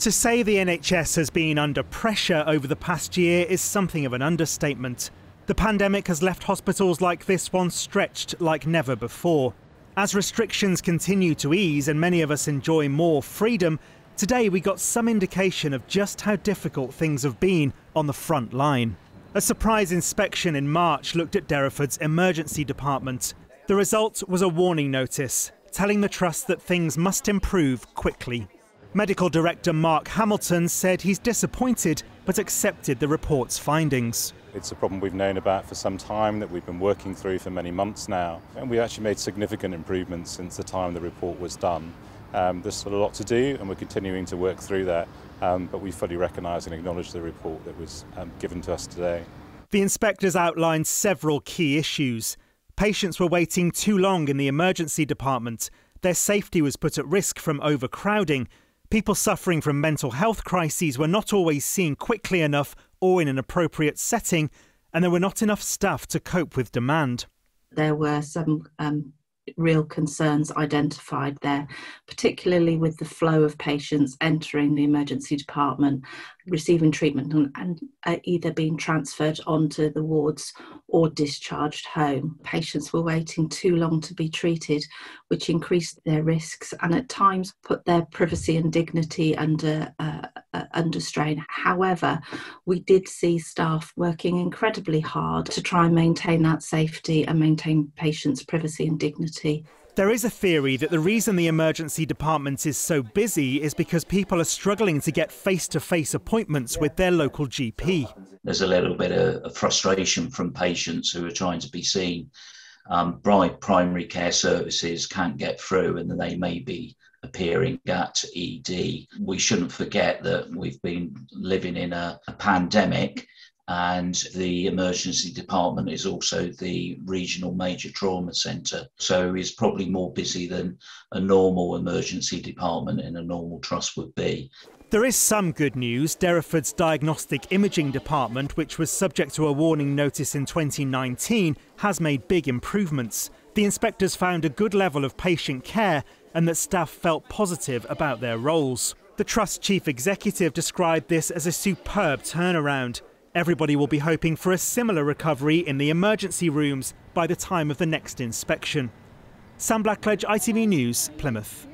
To say the NHS has been under pressure over the past year is something of an understatement. The pandemic has left hospitals like this one stretched like never before. As restrictions continue to ease and many of us enjoy more freedom, today we got some indication of just how difficult things have been on the front line. A surprise inspection in March looked at Derriford's emergency department. The result was a warning notice, telling the trust that things must improve quickly. Medical Director Mark Hamilton said he's disappointed but accepted the report's findings. It's a problem we've known about for some time, that we've been working through for many months now, and we actually made significant improvements since the time the report was done. There's still a lot to do and we're continuing to work through that, but we fully recognise and acknowledge the report that was given to us today. The inspectors outlined several key issues. Patients were waiting too long in the emergency department. Their safety was put at risk from overcrowding. People suffering from mental health crises were not always seen quickly enough or in an appropriate setting, and there were not enough staff to cope with demand. There were some real concerns identified there, particularly with the flow of patients entering the emergency department, receiving treatment and either being transferred onto the wards or discharged home. Patients were waiting too long to be treated, which increased their risks and at times put their privacy and dignity under strain. However, we did see staff working incredibly hard to try and maintain that safety and maintain patients' privacy and dignity. There is a theory that the reason the emergency department is so busy is because people are struggling to get face-to-face appointments with their local GP. There's a little bit of frustration from patients who are trying to be seen. Primary care services can't get through and they may be appearing at ED. We shouldn't forget that we've been living in a pandemic, and the emergency department is also the regional major trauma centre, so it's probably more busy than a normal emergency department in a normal trust would be. There is some good news. Derriford's diagnostic imaging department, which was subject to a warning notice in 2019, has made big improvements. The inspectors found a good level of patient care and that staff felt positive about their roles. The Trust Chief Executive described this as a superb turnaround. Everybody will be hoping for a similar recovery in the emergency rooms by the time of the next inspection. Sam Blackledge, ITV News, Plymouth.